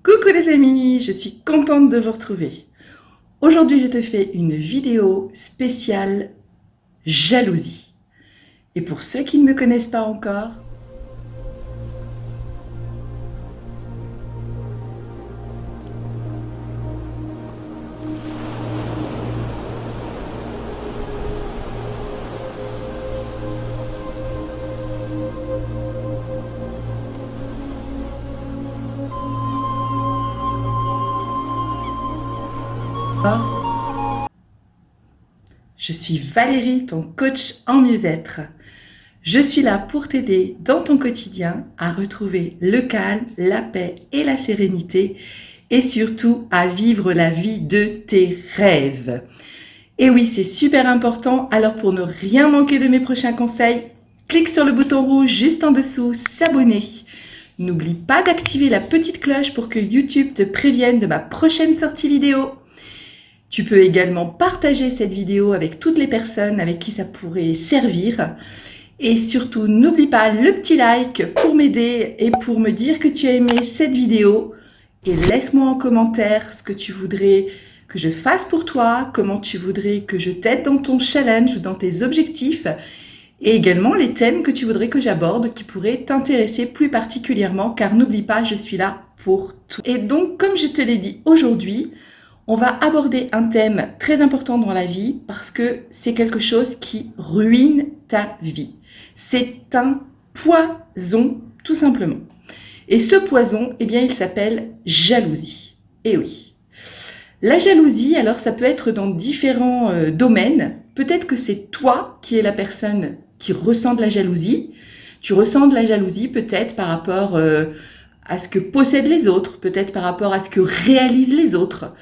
Coucou les amis, je suis contente de vous retrouver. Aujourd'hui, je te fais une vidéo spéciale jalousie. Et pour ceux qui ne me connaissent pas encore, je suis Valérie, ton coach en mieux-être. Je suis là pour t'aider dans ton quotidien à retrouver le calme, la paix et la sérénité et surtout à vivre la vie de tes rêves. Et oui, c'est super important, alors pour ne rien manquer de mes prochains conseils, clique sur le bouton rouge juste en dessous, s'abonner. N'oublie pas d'activer la petite cloche pour que YouTube te prévienne de ma prochaine sortie vidéo. Tu peux également partager cette vidéo avec toutes les personnes avec qui ça pourrait servir. Et surtout, n'oublie pas le petit like pour m'aider et pour me dire que tu as aimé cette vidéo. Et laisse-moi en commentaire ce que tu voudrais que je fasse pour toi, comment tu voudrais que je t'aide dans ton challenge ou dans tes objectifs. Et également les thèmes que tu voudrais que j'aborde qui pourraient t'intéresser plus particulièrement, car n'oublie pas, je suis là pour tout. Et donc, comme je te l'ai dit aujourd'hui, on va aborder un thème très important dans la vie parce que c'est quelque chose qui ruine ta vie. C'est un poison, tout simplement. Et ce poison, eh bien, il s'appelle jalousie. Et oui. La jalousie, alors, ça peut être dans différents domaines. Peut-être que c'est toi qui es la personne qui ressent de la jalousie. Tu ressens de la jalousie peut-être par rapport à ce que possèdent les autres, peut-être par rapport à ce que réalisent les autres,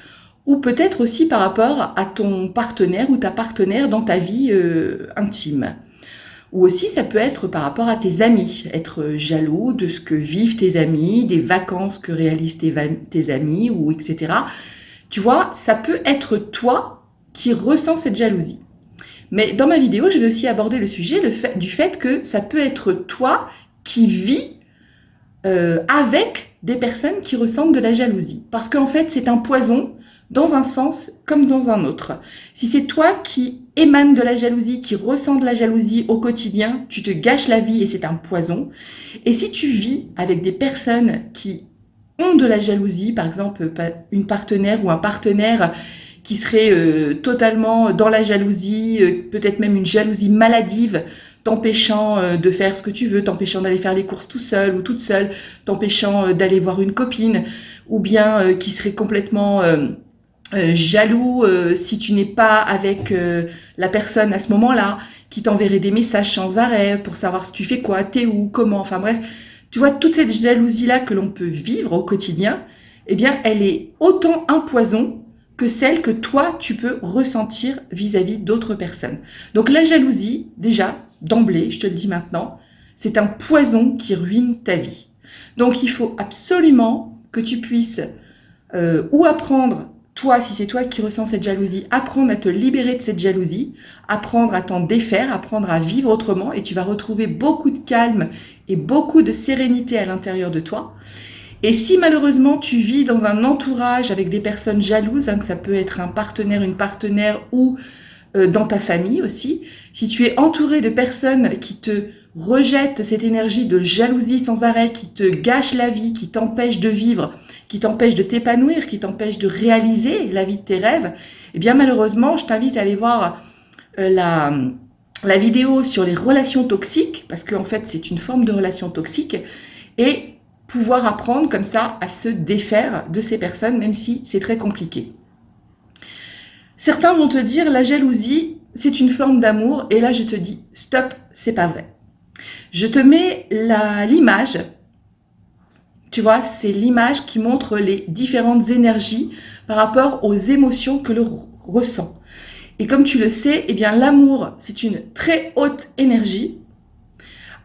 ou peut-être aussi par rapport à ton partenaire ou ta partenaire dans ta vie intime. Ou aussi, ça peut être par rapport à tes amis, être jaloux de ce que vivent tes amis, des vacances que réalisent tes amis, ou etc. Tu vois, ça peut être toi qui ressens cette jalousie. Mais dans ma vidéo, je vais aussi aborder le sujet du fait que ça peut être toi qui vis avec des personnes qui ressentent de la jalousie. Parce qu'en fait, c'est un poison dans un sens comme dans un autre. Si c'est toi qui émane de la jalousie, qui ressent de la jalousie au quotidien, tu te gâches la vie et c'est un poison. Et si tu vis avec des personnes qui ont de la jalousie, par exemple une partenaire ou un partenaire qui serait totalement dans la jalousie, peut-être même une jalousie maladive, t'empêchant de faire ce que tu veux, t'empêchant d'aller faire les courses tout seul ou toute seule, t'empêchant d'aller voir une copine, ou bien qui serait complètement jaloux si tu n'es pas avec la personne à ce moment-là, qui t'enverrait des messages sans arrêt pour savoir si tu fais quoi, t'es où, comment, enfin bref. Tu vois, toute cette jalousie-là que l'on peut vivre au quotidien, eh bien, elle est autant un poison que celle que toi, tu peux ressentir vis-à-vis d'autres personnes. Donc la jalousie, déjà, d'emblée, je te le dis maintenant, c'est un poison qui ruine ta vie. Donc il faut absolument que tu puisses ou apprendre, toi, si c'est toi qui ressens cette jalousie, apprendre à te libérer de cette jalousie, apprendre à t'en défaire, apprendre à vivre autrement, et tu vas retrouver beaucoup de calme et beaucoup de sérénité à l'intérieur de toi. Et si malheureusement tu vis dans un entourage avec des personnes jalouses, que ça peut être un partenaire, une partenaire ou dans ta famille aussi, si tu es entouré de personnes qui te rejettent cette énergie de jalousie sans arrêt, qui te gâchent la vie, qui t'empêchent de vivre, qui t'empêchent de t'épanouir, qui t'empêchent de réaliser la vie de tes rêves, eh bien malheureusement, je t'invite à aller voir la vidéo sur les relations toxiques, parce qu'en fait c'est une forme de relation toxique, et pouvoir apprendre comme ça à se défaire de ces personnes, même si c'est très compliqué. Certains vont te dire la jalousie, c'est une forme d'amour, et là je te dis stop, c'est pas vrai. Je te mets l'image, tu vois, c'est l'image qui montre les différentes énergies par rapport aux émotions que l'on ressent. Et comme tu le sais, eh bien l'amour, c'est une très haute énergie,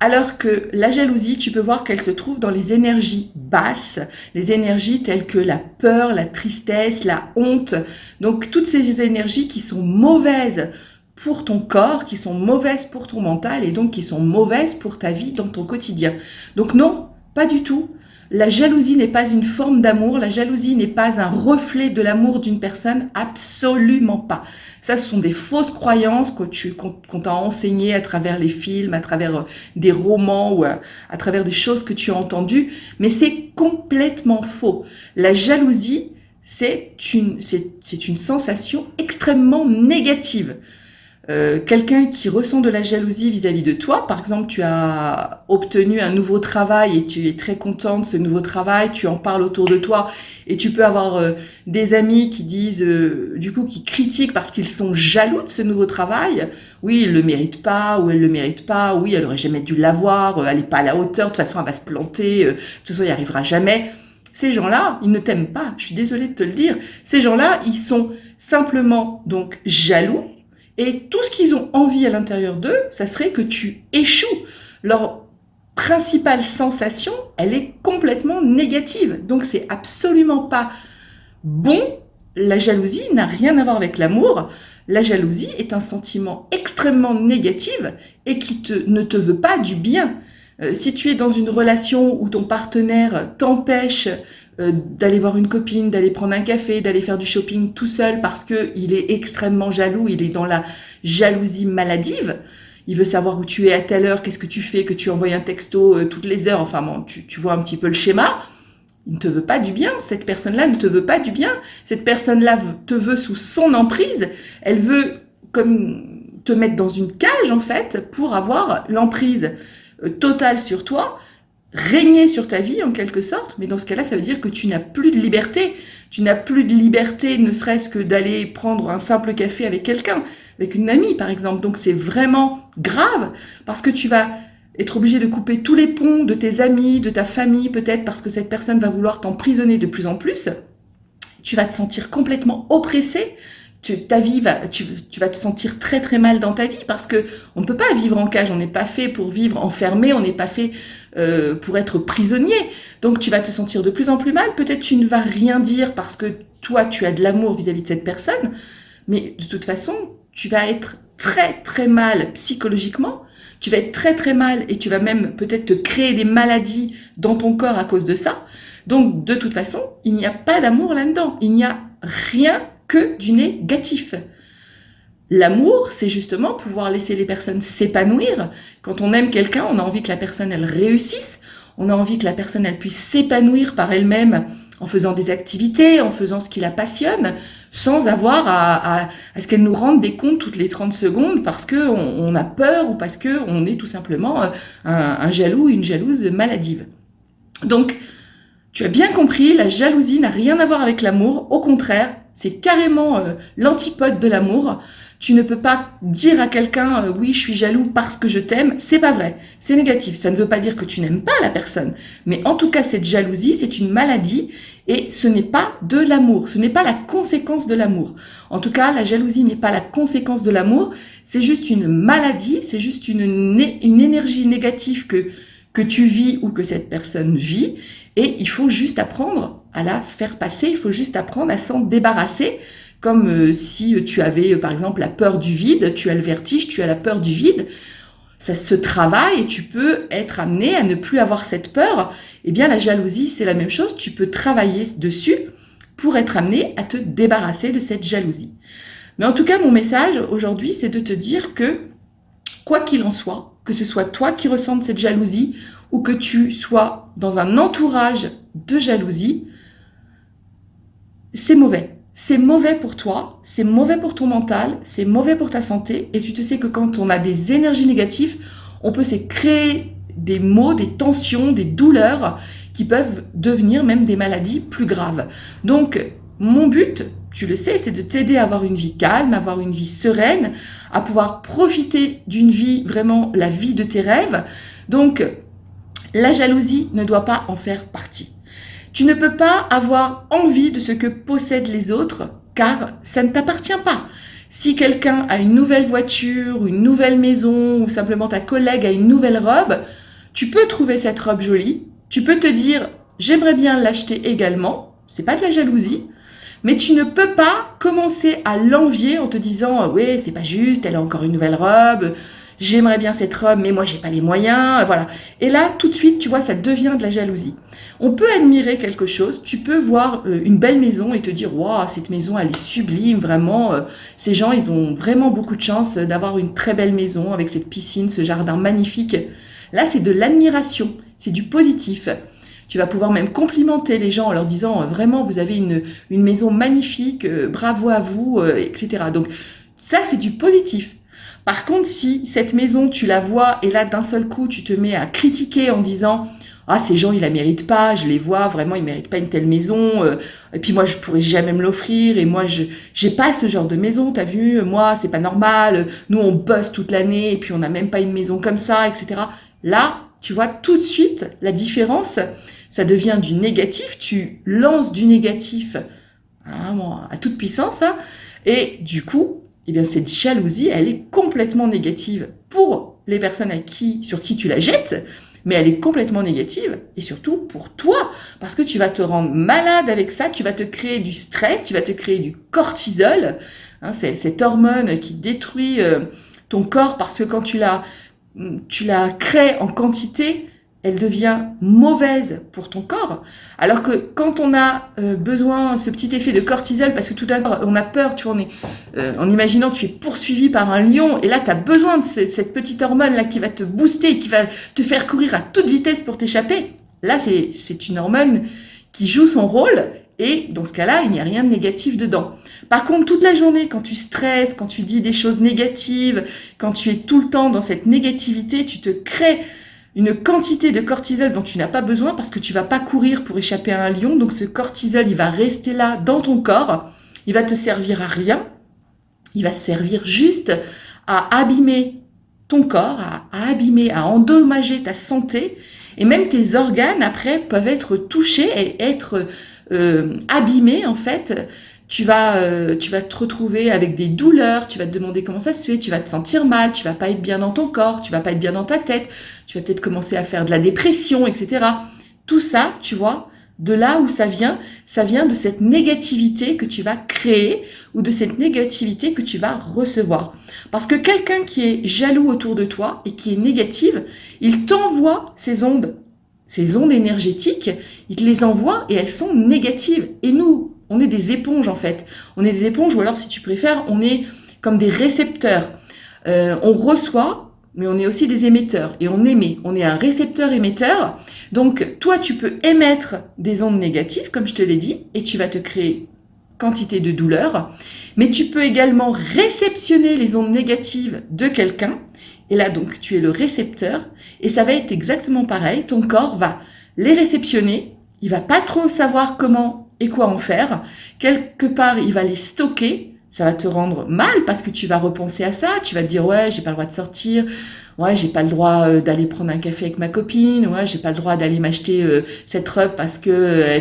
alors que la jalousie, tu peux voir qu'elle se trouve dans les énergies basses, les énergies telles que la peur, la tristesse, la honte. Donc toutes ces énergies qui sont mauvaises pour ton corps, qui sont mauvaises pour ton mental et donc qui sont mauvaises pour ta vie dans ton quotidien. Donc non, pas du tout. La jalousie n'est pas une forme d'amour, la jalousie n'est pas un reflet de l'amour d'une personne, absolument pas. Ça, ce sont des fausses croyances qu'on t'a enseignées à travers les films, à travers des romans ou à travers des choses que tu as entendues, mais c'est complètement faux. La jalousie, c'est une sensation extrêmement négative. Quelqu'un qui ressent de la jalousie vis-à-vis de toi, par exemple, tu as obtenu un nouveau travail et tu es très content de ce nouveau travail, tu en parles autour de toi et tu peux avoir des amis qui disent, qui critiquent parce qu'ils sont jaloux de ce nouveau travail. Oui, il le mérite pas ou elle le mérite pas. Oui, elle aurait jamais dû l'avoir. Elle est pas à la hauteur. De toute façon, elle va se planter. De toute façon, il n'y arrivera jamais. Ces gens-là, ils ne t'aiment pas. Je suis désolée de te le dire. Ces gens-là, ils sont simplement donc jaloux. Et tout ce qu'ils ont envie à l'intérieur d'eux, ça serait que tu échoues. Leur principale sensation, elle est complètement négative. Donc c'est absolument pas bon. La jalousie n'a rien à voir avec l'amour. La jalousie est un sentiment extrêmement négatif et qui ne te veut pas du bien. Si tu es dans une relation où ton partenaire t'empêche d'aller voir une copine, d'aller prendre un café, d'aller faire du shopping tout seul parce que il est extrêmement jaloux, il est dans la jalousie maladive. Il veut savoir où tu es à telle heure, qu'est-ce que tu fais, que tu envoies un texto toutes les heures. Enfin bon, tu vois un petit peu le schéma. Il ne te veut pas du bien. Cette personne-là ne te veut pas du bien. Cette personne-là te veut sous son emprise. Elle veut comme te mettre dans une cage en fait pour avoir l'emprise totale sur toi, régner sur ta vie en quelque sorte, mais dans ce cas-là, ça veut dire que tu n'as plus de liberté. Tu n'as plus de liberté, ne serait-ce que d'aller prendre un simple café avec quelqu'un, avec une amie par exemple. Donc c'est vraiment grave, parce que tu vas être obligé de couper tous les ponts de tes amis, de ta famille, peut-être parce que cette personne va vouloir t'emprisonner de plus en plus. Tu vas te sentir complètement oppressé. Ta vie tu vas te sentir très très mal dans ta vie parce que on ne peut pas vivre en cage, on n'est pas fait pour vivre enfermé, on n'est pas fait pour être prisonnier. Donc tu vas te sentir de plus en plus mal. Peut-être tu ne vas rien dire parce que toi tu as de l'amour vis-à-vis de cette personne, mais de toute façon tu vas être très très mal psychologiquement. Tu vas être très très mal et tu vas même peut-être te créer des maladies dans ton corps à cause de ça. Donc de toute façon il n'y a pas d'amour là-dedans. Il n'y a rien que du négatif. L'amour, c'est justement pouvoir laisser les personnes s'épanouir. Quand on aime quelqu'un, on a envie que la personne, elle réussisse. On a envie que la personne, elle puisse s'épanouir par elle-même en faisant des activités, en faisant ce qui la passionne, sans avoir à ce qu'elle nous rende des comptes toutes les 30 secondes parce qu'on a peur ou parce qu'on est tout simplement un jaloux ou une jalouse maladive. Donc, tu as bien compris, la jalousie n'a rien à voir avec l'amour. Au contraire, c'est carrément l'antipode de l'amour. Tu ne peux pas dire à quelqu'un oui, je suis jaloux parce que je t'aime. C'est pas vrai. C'est négatif. Ça ne veut pas dire que tu n'aimes pas la personne. Mais en tout cas, cette jalousie, c'est une maladie et ce n'est pas de l'amour. Ce n'est pas la conséquence de l'amour. En tout cas, la jalousie n'est pas la conséquence de l'amour. C'est juste une maladie. C'est juste une énergie négative que tu vis ou que cette personne vit. Et il faut juste apprendre à la faire passer, il faut juste apprendre à s'en débarrasser, comme si tu avais par exemple la peur du vide, tu as le vertige, tu as la peur du vide, ça se travaille et tu peux être amené à ne plus avoir cette peur. Eh bien la jalousie c'est la même chose, tu peux travailler dessus pour être amené à te débarrasser de cette jalousie. Mais en tout cas mon message aujourd'hui c'est de te dire que quoi qu'il en soit, que ce soit toi qui ressentes cette jalousie ou que tu sois dans un entourage de jalousie, c'est mauvais. C'est mauvais pour toi, c'est mauvais pour ton mental, c'est mauvais pour ta santé. Et tu te sais que quand on a des énergies négatives, on peut se créer des maux, des tensions, des douleurs qui peuvent devenir même des maladies plus graves. Donc, mon but, tu le sais, c'est de t'aider à avoir une vie calme, à avoir une vie sereine, à pouvoir profiter d'une vie, vraiment la vie de tes rêves. Donc, la jalousie ne doit pas en faire partie. Tu ne peux pas avoir envie de ce que possèdent les autres, car ça ne t'appartient pas. Si quelqu'un a une nouvelle voiture, une nouvelle maison, ou simplement ta collègue a une nouvelle robe, tu peux trouver cette robe jolie, tu peux te dire « j'aimerais bien l'acheter également », c'est pas de la jalousie, mais tu ne peux pas commencer à l'envier en te disant « oui, c'est pas juste, elle a encore une nouvelle robe ». j'aimerais bien cette robe, mais moi j'ai pas les moyens, voilà. Et là, tout de suite, tu vois, ça devient de la jalousie. On peut admirer quelque chose, tu peux voir une belle maison et te dire, waouh, cette maison, elle est sublime, vraiment. Ces gens, ils ont vraiment beaucoup de chance d'avoir une très belle maison avec cette piscine, ce jardin magnifique. Là, c'est de l'admiration, c'est du positif. Tu vas pouvoir même complimenter les gens en leur disant vraiment, vous avez une maison magnifique, bravo à vous, etc. Donc ça, c'est du positif. Par contre, si cette maison, tu la vois et là, d'un seul coup, tu te mets à critiquer en disant ah, ces gens, ils la méritent pas, je les vois, vraiment, ils méritent pas une telle maison, et puis moi, je pourrais jamais me l'offrir, et moi, j'ai pas ce genre de maison, t'as vu, moi, c'est pas normal, nous, on bosse toute l'année, et puis on n'a même pas une maison comme ça, etc. Là, tu vois tout de suite la différence, ça devient du négatif, tu lances du négatif à toute puissance, hein, et du coup, eh bien, cette jalousie, elle est complètement négative pour les personnes sur qui tu la jettes, mais elle est complètement négative, et surtout pour toi, parce que tu vas te rendre malade avec ça, tu vas te créer du stress, tu vas te créer du cortisol, hein, c'est cette hormone qui détruit ton corps, parce que quand tu la crées en quantité, elle devient mauvaise pour ton corps. Alors que quand on a besoin, ce petit effet de cortisol, parce que tout d'un coup, on a peur, tu vois, en imaginant que tu es poursuivi par un lion, et là, tu as besoin de cette petite hormone-là qui va te booster, qui va te faire courir à toute vitesse pour t'échapper. Là, c'est une hormone qui joue son rôle, et dans ce cas-là, il n'y a rien de négatif dedans. Par contre, toute la journée, quand tu stresses, quand tu dis des choses négatives, quand tu es tout le temps dans cette négativité, tu te crées une quantité de cortisol dont tu n'as pas besoin parce que tu vas pas courir pour échapper à un lion. Donc ce cortisol, il va rester là dans ton corps. Il va te servir à rien. Il va te servir juste à abîmer ton corps, à abîmer, à endommager ta santé. Et même tes organes, après, peuvent être touchés et être abîmés, en fait. Tu vas te retrouver avec des douleurs, tu vas te demander comment ça se fait, tu vas te sentir mal, tu vas pas être bien dans ton corps, tu vas pas être bien dans ta tête, tu vas peut-être commencer à faire de la dépression, etc. Tout ça, tu vois, de là où ça vient de cette négativité que tu vas créer ou de cette négativité que tu vas recevoir. Parce que quelqu'un qui est jaloux autour de toi et qui est négative, il t'envoie ces ondes énergétiques, il te les envoie et elles sont négatives. Et nous, on est des éponges en fait. On est des éponges ou alors si tu préfères, on est comme des récepteurs. On reçoit, mais on est aussi des émetteurs. Et on émet. On est un récepteur-émetteur. Donc toi, tu peux émettre des ondes négatives, comme je te l'ai dit, et tu vas te créer quantité de douleur. Mais tu peux également réceptionner les ondes négatives de quelqu'un. Et là, donc, tu es le récepteur. Et ça va être exactement pareil. Ton corps va les réceptionner. Il va pas trop savoir comment et quoi en faire. Quelque part, il va les stocker. Ça va te rendre mal parce que tu vas repenser à ça. Tu vas te dire, ouais, j'ai pas le droit de sortir. Ouais, j'ai pas le droit d'aller prendre un café avec ma copine. Ouais, j'ai pas le droit d'aller m'acheter cette robe parce que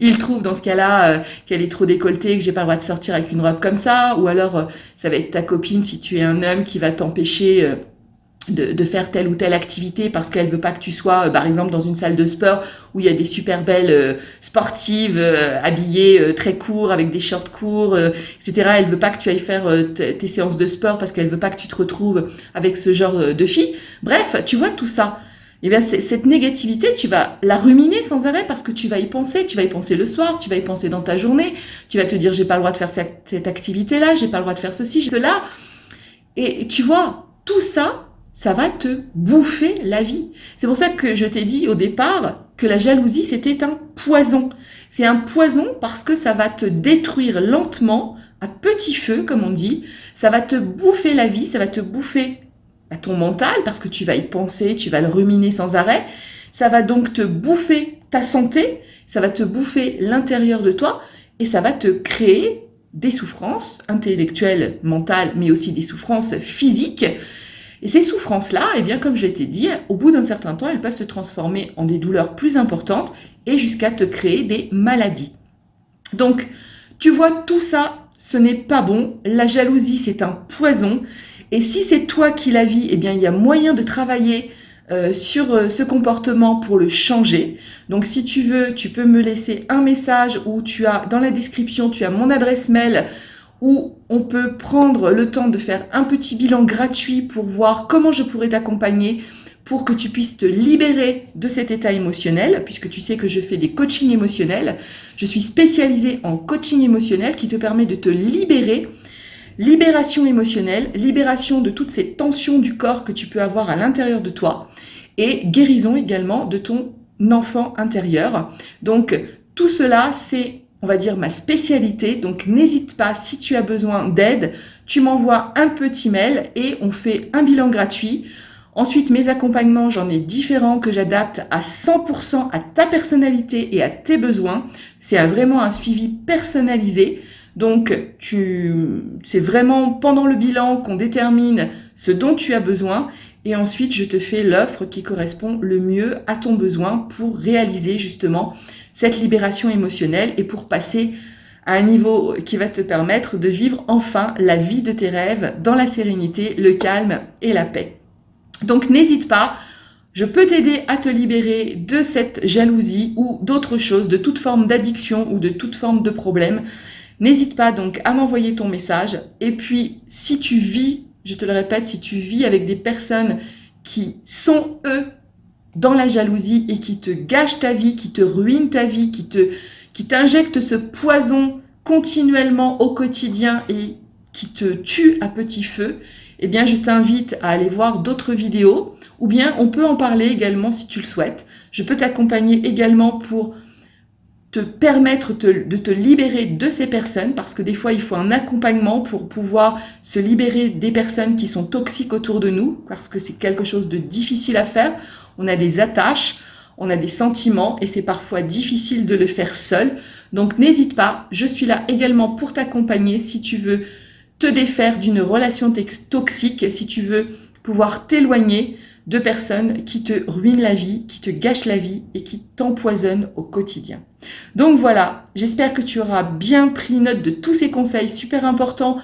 il trouve dans ce cas-là qu'elle est trop décolletée, que j'ai pas le droit de sortir avec une robe comme ça. Ou alors, ça va être ta copine si tu es un homme qui va t'empêcher de faire telle ou telle activité parce qu'elle veut pas que tu sois, par exemple, dans une salle de sport où il y a des super belles sportives habillées très court avec des shorts courts, etc. Elle veut pas que tu ailles faire tes séances de sport parce qu'elle veut pas que tu te retrouves avec ce genre de filles. Bref, tu vois tout ça. Eh bien, cette négativité, tu vas la ruminer sans arrêt parce que tu vas y penser le soir, tu vas y penser dans ta journée, tu vas te dire j'ai pas le droit de faire cette activité-là, j'ai pas le droit de faire ceci, cela. Et tu vois, tout ça, ça va te bouffer la vie. C'est pour ça que je t'ai dit au départ que la jalousie, c'était un poison. C'est un poison parce que ça va te détruire lentement, à petit feu, comme on dit. Ça va te bouffer la vie, ça va te bouffer ton mental parce que tu vas y penser, tu vas le ruminer sans arrêt. Ça va donc te bouffer ta santé, ça va te bouffer l'intérieur de toi et ça va te créer des souffrances intellectuelles, mentales, mais aussi des souffrances physiques. Et ces souffrances-là, eh bien, comme je t'ai dit, au bout d'un certain temps, elles peuvent se transformer en des douleurs plus importantes et jusqu'à te créer des maladies. Donc, tu vois, tout ça, ce n'est pas bon. La jalousie, c'est un poison. Et si c'est toi qui la vis, eh bien, il y a moyen de travailler sur ce comportement pour le changer. Donc, si tu veux, tu peux me laisser un message où dans la description, tu as mon adresse mail où on peut prendre le temps de faire un petit bilan gratuit pour voir comment je pourrais t'accompagner pour que tu puisses te libérer de cet état émotionnel, puisque tu sais que je fais des coachings émotionnels. Je suis spécialisée en coaching émotionnel qui te permet de te libérer. Libération émotionnelle, libération de toutes ces tensions du corps que tu peux avoir à l'intérieur de toi et guérison également de ton enfant intérieur. Donc tout cela, c'est, on va dire, ma spécialité. Donc n'hésite pas, si tu as besoin d'aide, tu m'envoies un petit mail et on fait un bilan gratuit. Ensuite, mes accompagnements, j'en ai différents que j'adapte à 100% à ta personnalité et à tes besoins. C'est vraiment un suivi personnalisé. Donc, c'est vraiment pendant le bilan qu'on détermine ce dont tu as besoin. Et ensuite, je te fais l'offre qui correspond le mieux à ton besoin pour réaliser justement cette libération émotionnelle et pour passer à un niveau qui va te permettre de vivre enfin la vie de tes rêves dans la sérénité, le calme et la paix. Donc n'hésite pas, je peux t'aider à te libérer de cette jalousie ou d'autres choses, de toute forme d'addiction ou de toute forme de problème. N'hésite pas donc à m'envoyer ton message. Et puis si tu vis, je te le répète, si tu vis avec des personnes qui sont eux dans la jalousie et qui te gâchent ta vie, qui te ruinent ta vie, qui t'injectent ce poison continuellement au quotidien et qui te tuent à petit feu, eh bien, je t'invite à aller voir d'autres vidéos ou bien on peut en parler également si tu le souhaites. Je peux t'accompagner également pour te permettre de te libérer de ces personnes parce que des fois, il faut un accompagnement pour pouvoir se libérer des personnes qui sont toxiques autour de nous parce que c'est quelque chose de difficile à faire. On a des attaches, on a des sentiments et c'est parfois difficile de le faire seul. Donc, n'hésite pas, je suis là également pour t'accompagner si tu veux te défaire d'une relation toxique, si tu veux pouvoir t'éloigner de personnes qui te ruinent la vie, qui te gâchent la vie et qui t'empoisonnent au quotidien. Donc voilà, j'espère que tu auras bien pris note de tous ces conseils super importants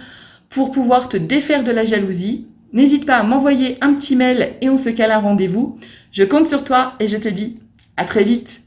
pour pouvoir te défaire de la jalousie. N'hésite pas à m'envoyer un petit mail et on se cale un rendez-vous. Je compte sur toi et je te dis à très vite.